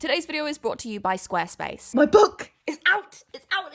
Today's video is brought to you by Squarespace. My book is out! It's out!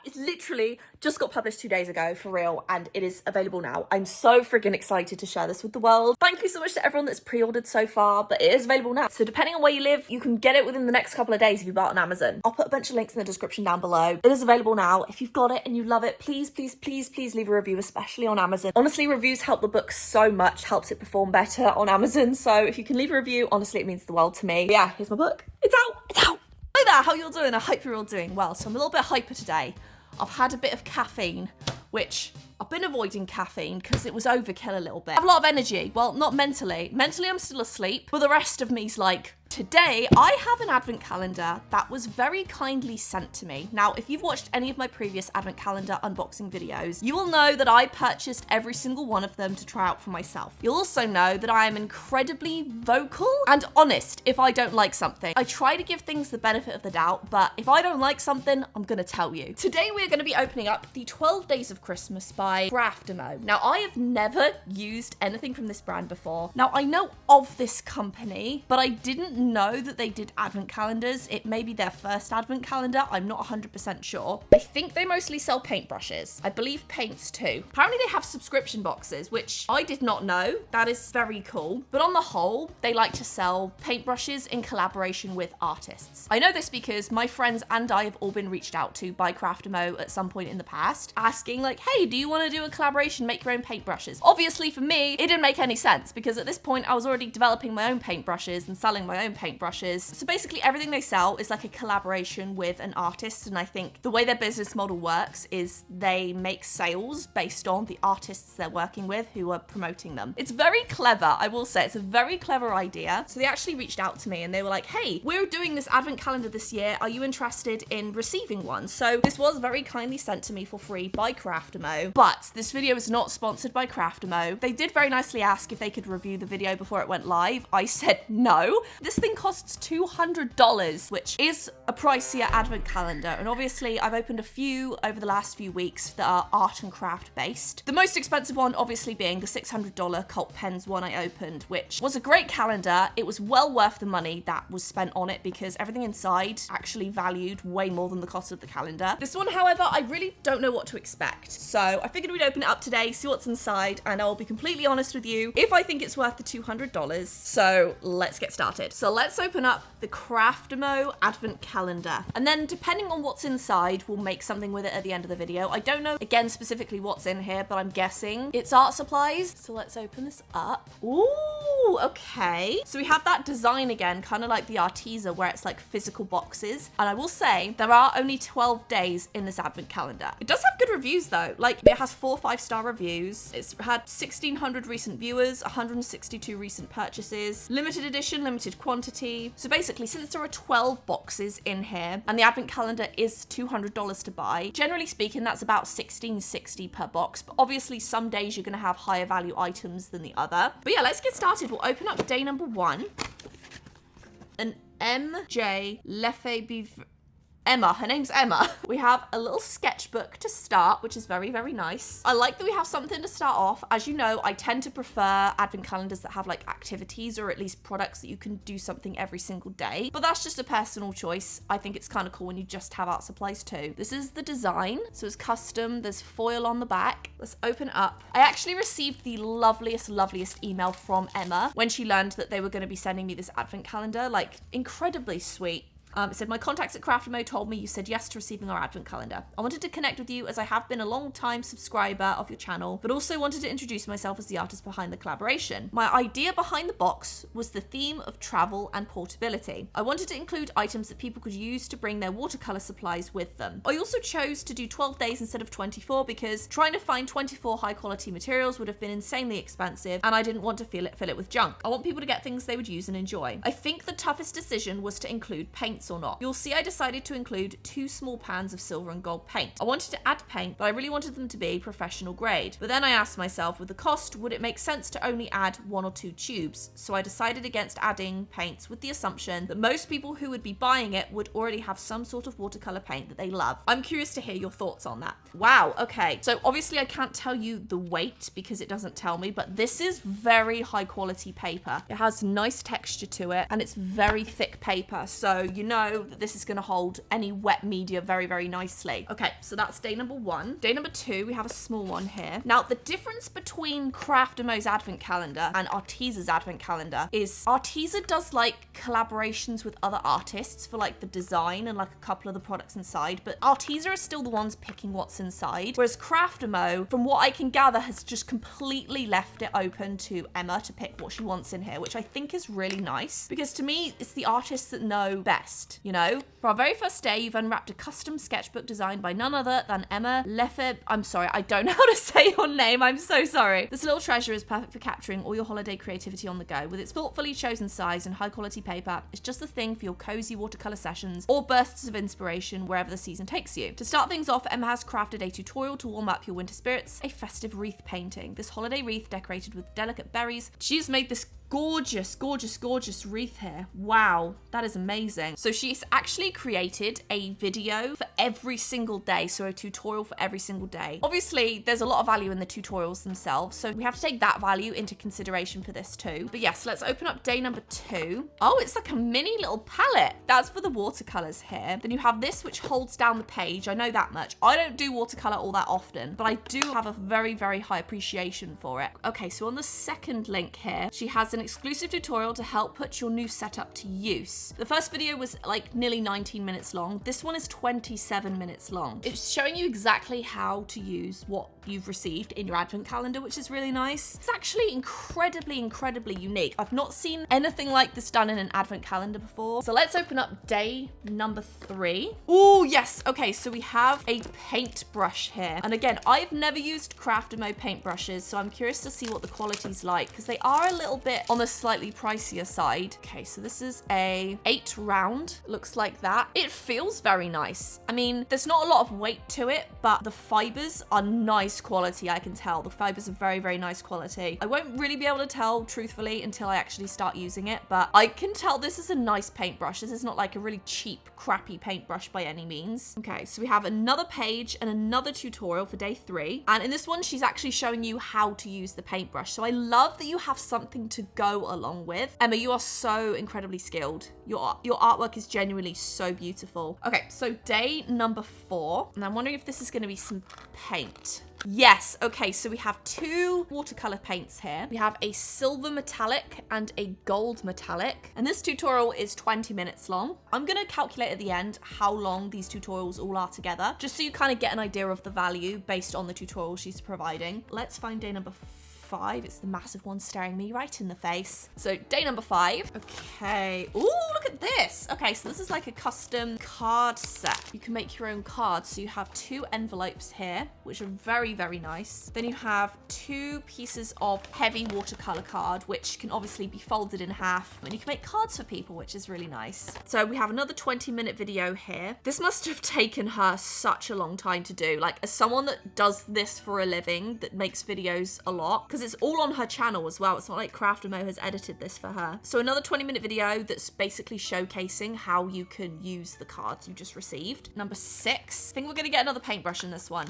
It's literally just got published 2 days ago, for real, and it is available now. I'm so freaking excited to share this with the world. Thank you so much to everyone that's pre-ordered so far, but it is available now. So depending on where you live, you can get it within the next couple of days if you buy it on Amazon. I'll put a bunch of links in the description down below. It is available now. If you've got it and you love it, please leave a review, especially on Amazon. Honestly, reviews help the book so much, helps it perform better on Amazon. So if you can leave a review, honestly, it means the world to me. But yeah, here's my book. It's out! Hi there, how you all doing? I hope you're all doing well. So I'm a little bit hyper today. I've had a bit of caffeine, which I've been avoiding caffeine because it was overkill a little bit. I have a lot of energy. Well, not mentally. Mentally, I'm still asleep, but the rest of me's like, today, I have an advent calendar that was very kindly sent to me. Now, if you've watched any of my previous advent calendar unboxing videos, you will know that I purchased every single one of them to try out for myself. You'll also know that I am incredibly vocal and honest if I don't like something. I try to give things the benefit of the doubt, but if I don't like something, I'm gonna tell you. Today, we're gonna be opening up the 12 Days of Christmas by CRAFTAMO. Now, I have never used anything from this brand before. Now, I know of this company, but I didn't know that they did advent calendars. It may be their first advent calendar. I'm not 100% sure. I think they mostly sell paintbrushes. I believe paints too. Apparently they have subscription boxes, which I did not know. That is very cool. But on the whole, they like to sell paintbrushes in collaboration with artists. I know this because my friends and I have all been reached out to by CRAFTAMO at some point in the past, asking like, hey, do you want to do a collaboration, make your own paintbrushes? Obviously for me, it didn't make any sense because at this point I was already developing my own paintbrushes and selling my own paintbrushes. So basically everything they sell is like a collaboration with an artist, and I think the way their business model works is they make sales based on the artists they're working with who are promoting them. It's very clever, I will say. It's a very clever idea. So they actually reached out to me and they were like, hey, we're doing this advent calendar this year. Are you interested in receiving one? So this was very kindly sent to me for free by CRAFTAMO, but this video is not sponsored by CRAFTAMO. They did very nicely ask if they could review the video before it went live. I said no. This thing costs $200, which is a pricier advent calendar. And obviously I've opened a few over the last few weeks that are art and craft based. The most expensive one obviously being the $600 Cult Pens one I opened, which was a great calendar. It was well worth the money that was spent on it because everything inside actually valued way more than the cost of the calendar. This one, however, I really don't know what to expect. So I figured we'd open it up today, see what's inside, and I'll be completely honest with you if I think it's worth the $200. So let's get started. So let's open up the CRAFTAMO advent calendar, and then depending on what's inside, we'll make something with it at the end of the video. I don't know again specifically what's in here, but I'm guessing it's art supplies. So let's open this up. Ooh, okay. So we have that design again, kind of like the Arteza, where it's like physical boxes. And I will say there are only 12 days in this advent calendar. It does have good reviews though. Like it has 4 5-star reviews. It's had 1,600 recent viewers, 162 recent purchases, limited edition, limited quantity. So basically, since there are 12 boxes in here and the advent calendar is $200 to buy, generally speaking, that's about $16.60 per box. But obviously some days you're going to have higher value items than the other. But yeah, let's get started. We'll open up day number 1. An MJ Lefebvre. Emma, her name's Emma. We have a little sketchbook to start, which is very, very nice. I like that we have something to start off. As you know, I tend to prefer advent calendars that have like activities or at least products that you can do something every single day. But that's just a personal choice. I think it's kind of cool when you just have art supplies too. This is the design. So it's custom. There's foil on the back. Let's open it up. I actually received the loveliest email from Emma when she learned that they were going to be sending me this advent calendar. Like, incredibly sweet. It said, my contacts at CRAFTAMO told me you said yes to receiving our advent calendar. I wanted to connect with you as I have been a long time subscriber of your channel, but also wanted to introduce myself as the artist behind the collaboration. My idea behind the box was the theme of travel and portability. I wanted to include items that people could use to bring their watercolor supplies with them. I also chose to do 12 days instead of 24 because trying to find 24 high quality materials would have been insanely expensive and I didn't want to fill it with junk. I want people to get things they would use and enjoy. I think the toughest decision was to include paint paints or not. You'll see I decided to include 2 small pans of silver and gold paint. I wanted to add paint, but I really wanted them to be professional grade. But then I asked myself, with the cost, would it make sense to only add 1 or 2 tubes? So I decided against adding paints with the assumption that most people who would be buying it would already have some sort of watercolor paint that they love. I'm curious to hear your thoughts on that. Wow, okay. So obviously I can't tell you the weight because it doesn't tell me, but this is very high quality paper. It has nice texture to it and it's very thick paper. So you know that this is going to hold any wet media very, very nicely. Okay, so that's day number 1. Day number 2, we have a small one here. Now the difference between CRAFTAMO's advent calendar and Artesa's advent calendar is Artesa does like collaborations with other artists for like the design and like a couple of the products inside, but Artesa is still the ones picking what's inside, whereas CRAFTAMO, from what I can gather, has just completely left it open to Emma to pick what she wants in here, which I think is really nice because to me it's the artists that know best, you know? For our very first day, you've unwrapped a custom sketchbook designed by none other than Emma Lefebvre. I'm sorry, I don't know how to say your name, I'm so sorry. This little treasure is perfect for capturing all your holiday creativity on the go. With its thoughtfully chosen size and high quality paper, it's just the thing for your cozy watercolor sessions or bursts of inspiration wherever the season takes you. To start things off, Emma has crafted a tutorial to warm up your winter spirits, a festive wreath painting. This holiday wreath decorated with delicate berries. She's made this gorgeous, gorgeous, gorgeous wreath here. Wow, that is amazing. So she's actually created a video for every single day, so a tutorial for every single day. Obviously, there's a lot of value in the tutorials themselves, so we have to take that value into consideration for this too. But yes, let's open up day number 2. Oh, it's like a mini little palette. That's for the watercolors here. Then you have this, which holds down the page. I know that much. I don't do watercolor all that often, but I do have a very, very high appreciation for it. Okay, so on the second link here, she has an exclusive tutorial to help put your new setup to use. The first video was like nearly 19 minutes long. This one is 27 minutes long. It's showing you exactly how to use what you've received in your advent calendar, which is really nice. It's actually incredibly, incredibly unique. I've not seen anything like this done in an advent calendar before. So let's open up day number 3. Oh yes, okay, so we have a paintbrush here. And again, I've never used CRAFTAMO paintbrushes, so I'm curious to see what the quality's like because they are a little bit on the slightly pricier side. Okay, so this is a 8 round, looks like that. It feels very nice. I mean, there's not a lot of weight to it, but the fibers are nice quality. I can tell the fibers are very, very nice quality. I won't really be able to tell truthfully until I actually start using it, but I can tell this is a nice paintbrush. This is not like a really cheap, crappy paintbrush by any means. Okay, so we have another page and another tutorial for day 3. And in this one, she's actually showing you how to use the paintbrush. So I love that you have something to go along with. Emma, you are so incredibly skilled. Your artwork is genuinely so beautiful. Okay, so day number 4, and I'm wondering if this is going to be some paint. Yes, okay, so we have 2 watercolor paints here. We have a silver metallic and a gold metallic, and this tutorial is 20 minutes long. I'm gonna calculate at the end how long these tutorials all are together, just so you kind of get an idea of the value based on the tutorial she's providing. Let's find day number 5. It's the massive one staring me right in the face. So day number 5. Okay. Ooh, look at this. Okay, so this is like a custom card set. You can make your own cards. So you have 2 envelopes here, which are very, very nice. Then you have 2 pieces of heavy watercolor card, which can obviously be folded in half. And you can make cards for people, which is really nice. So we have another 20-minute video here. This must have taken her such a long time to do. Like, as someone that does this for a living, that makes videos a lot, because it's all on her channel as well. It's not like CRAFTAMO has edited this for her. So another 20-minute video that's basically showcasing how you can use the cards you just received. Number 6. I think we're going to get another paintbrush in this one.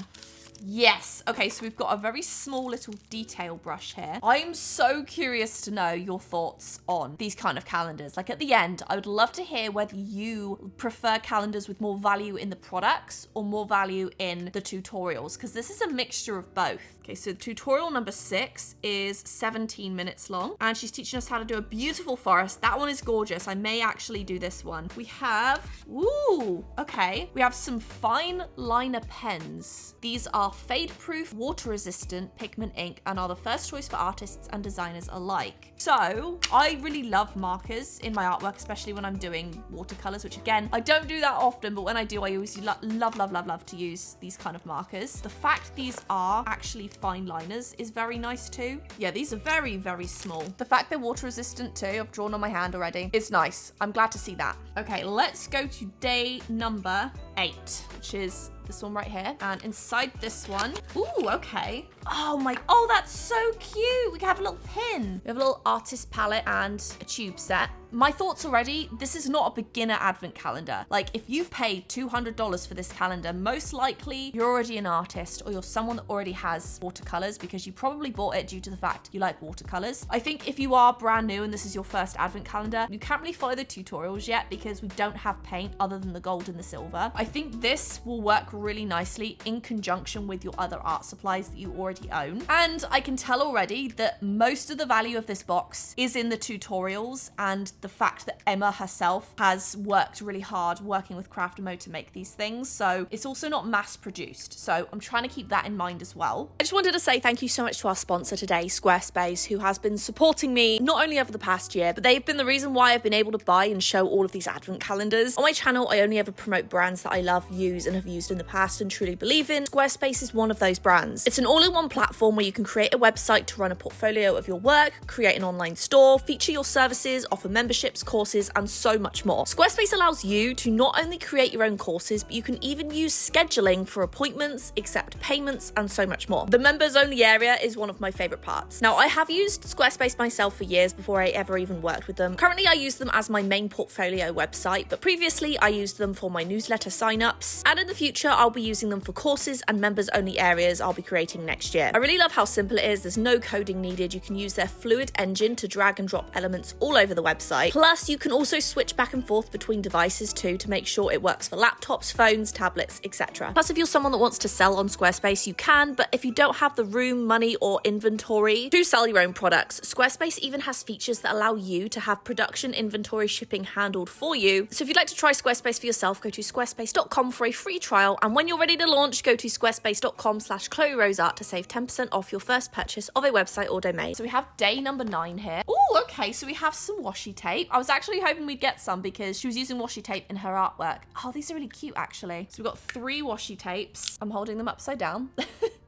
Yes. Okay, so we've got a very small little detail brush here. I'm so curious to know your thoughts on these kind of calendars. Like at the end, I would love to hear whether you prefer calendars with more value in the products or more value in the tutorials, because this is a mixture of both. Okay, so tutorial number 6 is 17 minutes long, and she's teaching us how to do a beautiful forest. That one is gorgeous. I may actually do this one. We have, ooh, okay. We have some fine liner pens. These are are fade-proof, water-resistant pigment ink and are the first choice for artists and designers alike. So I really love markers in my artwork, especially when I'm doing watercolors, which again, I don't do that often, but when I do, I always love to use these kind of markers. The fact these are actually fine liners is very nice too. Yeah, these are very, very small. The fact they're water resistant too, I've drawn on my hand already. It's nice. I'm glad to see that. Okay, let's go to day number 8, which is this one right here. And inside this one, ooh, okay. Oh, that's so cute. We can have a little pin. We have a little artist palette and a tube set. My thoughts already, this is not a beginner advent calendar. Like, if you've paid $200 for this calendar, most likely you're already an artist or you're someone that already has watercolors because you probably bought it due to the fact you like watercolors. I think if you are brand new and this is your first advent calendar, you can't really follow the tutorials yet because we don't have paint other than the gold and the silver. I think this will work really nicely in conjunction with your other art supplies that you already own. And I can tell already that most of the value of this box is in the tutorials and the fact that Emma herself has worked really hard working with CRAFTAMO to make these things. So it's also not mass produced. So I'm trying to keep that in mind as well. I just wanted to say thank you so much to our sponsor today, Squarespace, who has been supporting me not only over the past year, but they've been the reason why I've been able to buy and show all of these advent calendars. On my channel, I only ever promote brands that I love, use, and have used in the past and truly believe in. Squarespace is one of those brands. It's an all-in-one platform where you can create a website to run a portfolio of your work, create an online store, feature your services, offer memberships, courses, and so much more. Squarespace allows you to not only create your own courses, but you can even use scheduling for appointments, accept payments, and so much more. The members only area is one of my favorite parts. Now, I have used Squarespace myself for years before I ever even worked with them. Currently, I use them as my main portfolio website, but previously I used them for my newsletter signups, and in the future, I'll be using them for courses and members only areas I'll be creating next year. I really love how simple it is. There's no coding needed. You can use their fluid engine to drag and drop elements all over the website. Plus, you can also switch back and forth between devices too to make sure it works for laptops, phones, tablets, etc. Plus, if you're someone that wants to sell on Squarespace, you can, but if you don't have the room, money, or inventory to sell your own products, Squarespace even has features that allow you to have production, inventory, shipping handled for you. So if you'd like to try Squarespace for yourself, go to squarespace.com for a free trial, and when you're ready to launch, go to squarespace.com/CHLOEROSEART to save 10% off your first purchase of a website or domain. So we have day number 9 here. Oh, okay, so we have some washi tape. I was actually hoping we'd get some because she was using washi tape in her artwork. Oh, these are really cute actually. So we've got 3 washi tapes. I'm holding them upside down.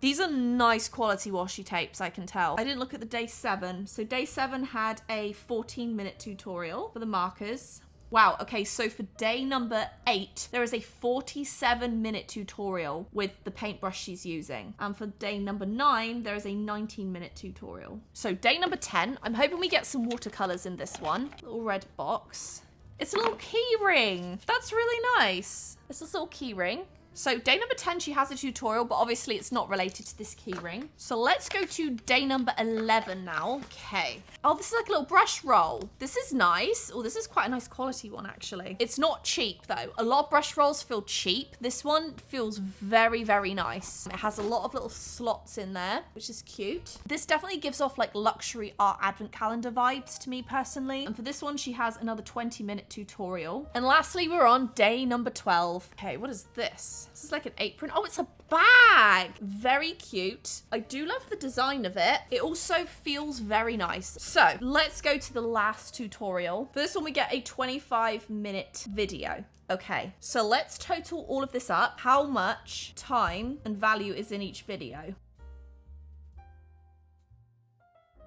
These are nice quality washi tapes, I can tell. I didn't look at the day 7. So day 7 had a 14-minute tutorial for the markers. Wow, okay, so for day number 8, there is a 47-minute tutorial with the paintbrush she's using. And for day number 9, there is a 19-minute tutorial. So day number 10, I'm hoping we get some watercolors in this one. Little red box. It's a little key ring. That's really nice. It's this little key ring. So day number 10, she has a tutorial, but obviously it's not related to this key ring. So let's go to day number 11 now. Okay. Oh, this is like a little brush roll. This is nice. Oh, this is quite a nice quality one, actually. It's not cheap, though. A lot of brush rolls feel cheap. This one feels very, very nice. It has a lot of little slots in there, which is cute. This definitely gives off like luxury art advent calendar vibes to me personally. And for this one, she has another 20-minute tutorial. And lastly, we're on day number 12. Okay, what is this? This is like an apron. Oh, it's a bag. Very cute. I do love the design of it. It also feels very nice. So let's go to the last tutorial. For this one, we get a 25-minute video. Okay, so let's total all of this up. How much time and value is in each video?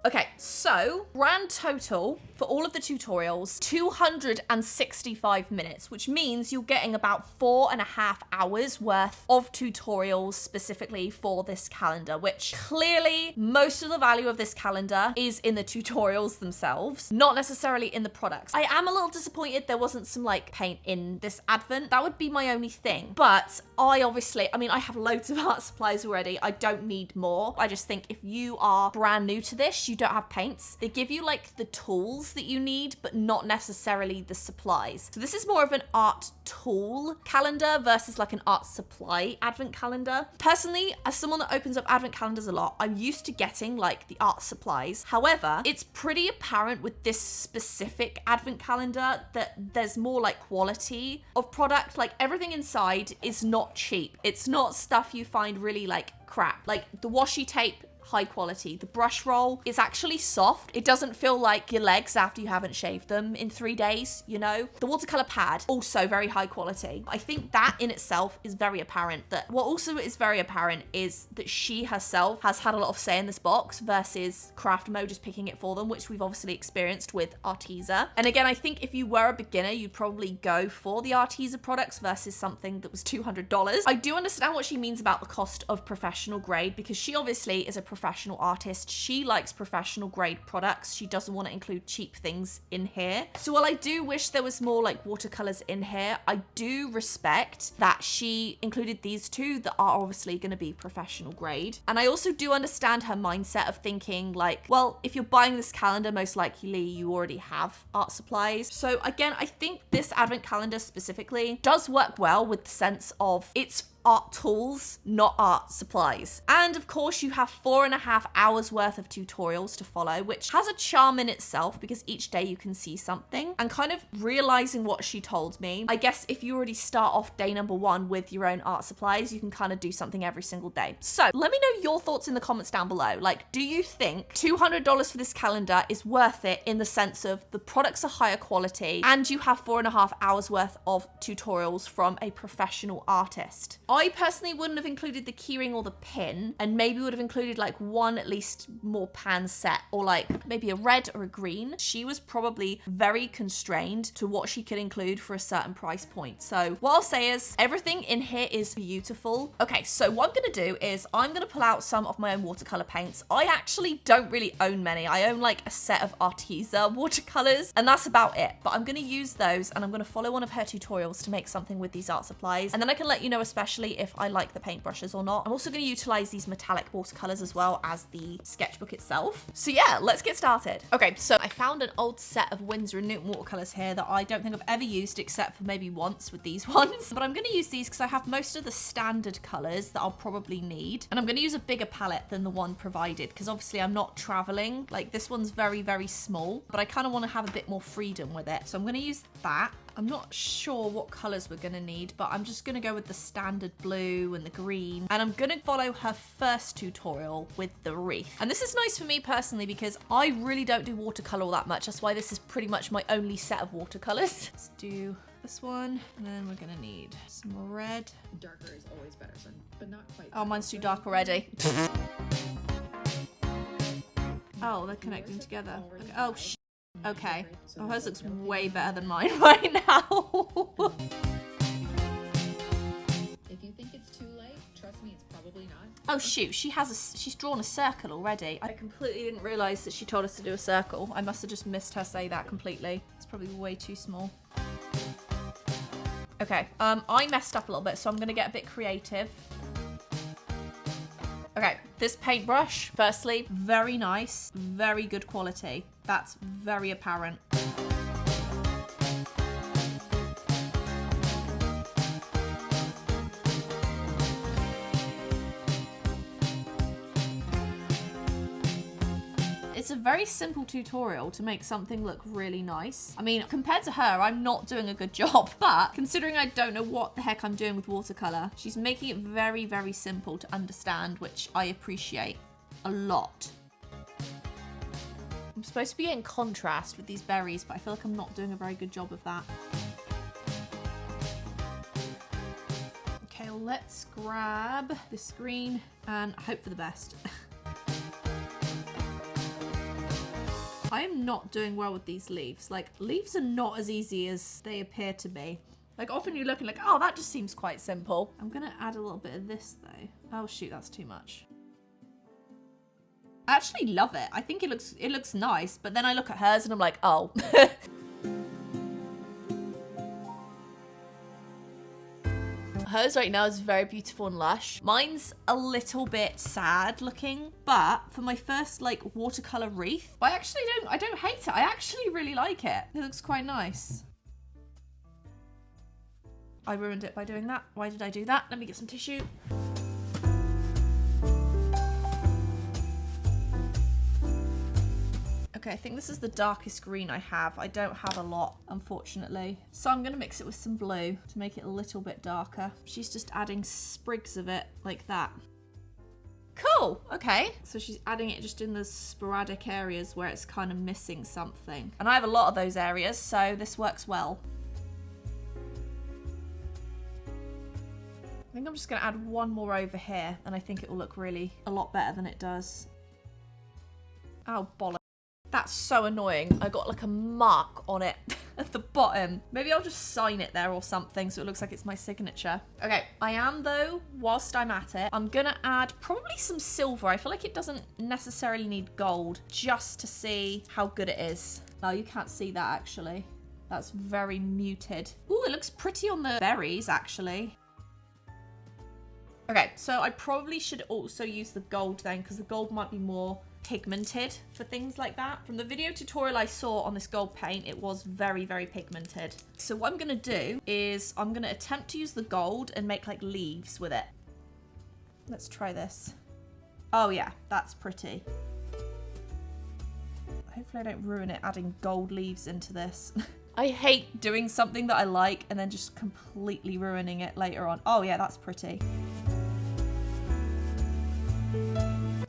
Okay, so grand total for all of the tutorials, 265 minutes, which means you're getting about 4.5 hours worth of tutorials specifically for this calendar, which clearly most of the value of this calendar is in the tutorials themselves, not necessarily in the products. I am a little disappointed there wasn't some like paint in this advent. That would be my only thing. But I have loads of art supplies already. I don't need more. I just think if you are brand new to this, you don't have paints. They give you like the tools that you need, but not necessarily the supplies. So this is more of an art tool calendar versus like an art supply advent calendar. Personally, as someone that opens up advent calendars a lot, I'm used to getting like the art supplies. However, it's pretty apparent with this specific advent calendar that there's more like quality of product. Like everything inside is not cheap. It's not stuff you find really like crap. Like the washi tape, high quality. The brush roll is actually soft. It doesn't feel like your legs after you haven't shaved them in 3 days, you know? The watercolor pad, also very high quality. I think that in itself is very apparent. That what also is very apparent is that she herself has had a lot of say in this box versus CRAFTAMO just picking it for them, which we've obviously experienced with Arteza. And again, I think if you were a beginner, you'd probably go for the Arteza products versus something that was $200. I do understand what she means about the cost of professional grade, because she obviously is a professional artist. She likes professional grade products. She doesn't want to include cheap things in here. So while I do wish there was more like watercolors in here, I do respect that she included these two that are obviously going to be professional grade. And I also do understand her mindset of thinking like, well, if you're buying this calendar, most likely you already have art supplies. So again, I think this advent calendar specifically does work well with the sense of it's art tools, not art supplies. And of course you have 4.5 hours worth of tutorials to follow, which has a charm in itself because each day you can see something. And kind of realizing what she told me, I guess if you already start off day number 1 with your own art supplies, you can kind of do something every single day. So let me know your thoughts in the comments down below. Like, do you think $200 for this calendar is worth it in the sense of the products are higher quality and you have 4.5 hours worth of tutorials from a professional artist? I personally wouldn't have included the keyring or the pin, and maybe would have included like one at least more pan set, or like maybe a red or a green. She was probably very constrained to what she could include for a certain price point. So what I'll say is everything in here is beautiful. Okay, so what I'm gonna do is I'm gonna pull out some of my own watercolor paints. I actually don't really own many. I own like a set of Arteza watercolors, and that's about it. But I'm gonna use those, and I'm gonna follow one of her tutorials to make something with these art supplies, and then I can let you know especially if I like the paintbrushes or not. I'm also going to utilize these metallic watercolors as well as the sketchbook itself. So yeah, let's get started. Okay, so I found an old set of Winsor & Newton watercolors here that I don't think I've ever used except for maybe once with these ones. But I'm going to use these because I have most of the standard colors that I'll probably need. And I'm going to use a bigger palette than the one provided because obviously I'm not traveling. Like this one's very, very small, but I kind of want to have a bit more freedom with it. So I'm going to use that. I'm not sure what colors we're gonna need, but I'm just gonna go with the standard blue and the green. And I'm gonna follow her first tutorial with the wreath. And this is nice for me personally because I really don't do watercolor all that much. That's why this is pretty much my only set of watercolors. Let's do this one, and then we're gonna need some more red. Darker is always better, but not quite. Oh, mine's too dark already. Oh, they're connecting together. Okay. Oh, okay. Oh, hers looks way better than mine right now. If you think it's too late, trust me, it's probably not. Oh shoot, she's drawn a circle already. I completely didn't realize that she told us to do a circle. I must have just missed her say that completely. It's probably way too small. Okay, I messed up a little bit, so I'm gonna get a bit creative. Okay, this paintbrush, firstly, very nice, very good quality. That's very apparent. It's a very simple tutorial to make something look really nice. I mean, compared to her, I'm not doing a good job, but considering I don't know what the heck I'm doing with watercolor, she's making it very, very simple to understand, which I appreciate a lot. I'm supposed to be getting contrast with these berries, but I feel like I'm not doing a very good job of that. Okay, let's grab this green and hope for the best. I am not doing well with these leaves. Like, leaves are not as easy as they appear to be. Like, often you're looking like, oh, that just seems quite simple. I'm gonna add a little bit of this though. Oh shoot, that's too much. I actually love it. I think it looks nice, but then I look at hers and I'm like, oh. Hers right now is very beautiful and lush. Mine's a little bit sad looking, but for my first like watercolor wreath, I don't hate it. I actually really like it. It looks quite nice. I ruined it by doing that. Why did I do that? Let me get some tissue. Okay, I think this is the darkest green I have. I don't have a lot, unfortunately. So I'm gonna mix it with some blue to make it a little bit darker. She's just adding sprigs of it like that. Cool, okay. So she's adding it just in the sporadic areas where it's kind of missing something. And I have a lot of those areas, so this works well. I think I'm just gonna add one more over here, and I think it will look really a lot better than it does. Oh, bollocks. That's so annoying. I got like a mark on it at the bottom. Maybe I'll just sign it there or something so it looks like it's my signature. Okay, I am though, whilst I'm at it, I'm gonna add probably some silver. I feel like it doesn't necessarily need gold, just to see how good it is. Oh, you can't see that actually. That's very muted. Ooh, it looks pretty on the berries actually. Okay, so I probably should also use the gold then, because the gold might be more pigmented for things like that. From the video tutorial I saw on this gold paint, it was very, very pigmented. So what I'm gonna do is I'm gonna attempt to use the gold and make like leaves with it. Let's try this. Oh yeah, that's pretty. Hopefully I don't ruin it adding gold leaves into this. I hate doing something that I like and then just completely ruining it later on. Oh yeah, that's pretty.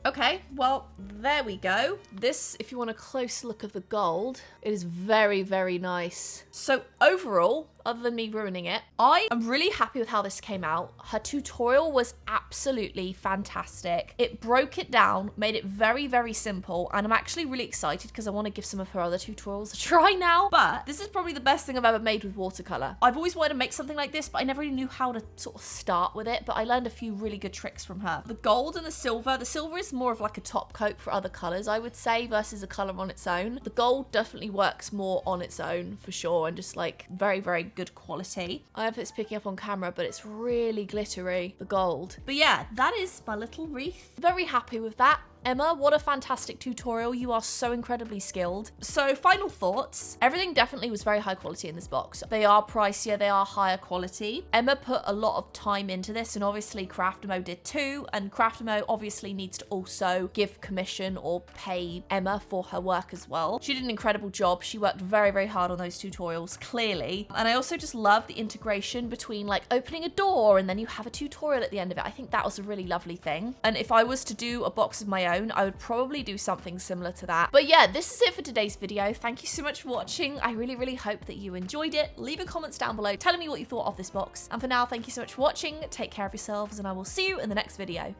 Okay, well, there we go. This, if you want a close look of the gold, it is very, very nice. So overall, other than me ruining it, I am really happy with how this came out. Her tutorial was absolutely fantastic. It broke it down, made it very, very simple, and I'm actually really excited because I want to give some of her other tutorials a try now. But this is probably the best thing I've ever made with watercolor. I've always wanted to make something like this, but I never really knew how to sort of start with it, but I learned a few really good tricks from her. The gold and the silver is more of like a top coat for other colors, I would say, versus a color on its own. The gold definitely works more on its own for sure, and just like very, very good quality. I don't know if it's picking up on camera, but it's really glittery, the gold. But yeah, that is my little wreath. Very happy with that. Emma, what a fantastic tutorial. You are so incredibly skilled. So final thoughts. Everything definitely was very high quality in this box. They are pricier, they are higher quality. Emma put a lot of time into this, and obviously CRAFTAMO did too. And CRAFTAMO obviously needs to also give commission or pay Emma for her work as well. She did an incredible job. She worked very, very hard on those tutorials, clearly. And I also just love the integration between like opening a door and then you have a tutorial at the end of it. I think that was a really lovely thing. And if I was to do a box of my own, I would probably do something similar to that. But yeah, this is it for today's video. Thank you so much for watching. I really, really hope that you enjoyed it. Leave your comments down below telling me what you thought of this box. And for now, thank you so much for watching. Take care of yourselves, and I will see you in the next video.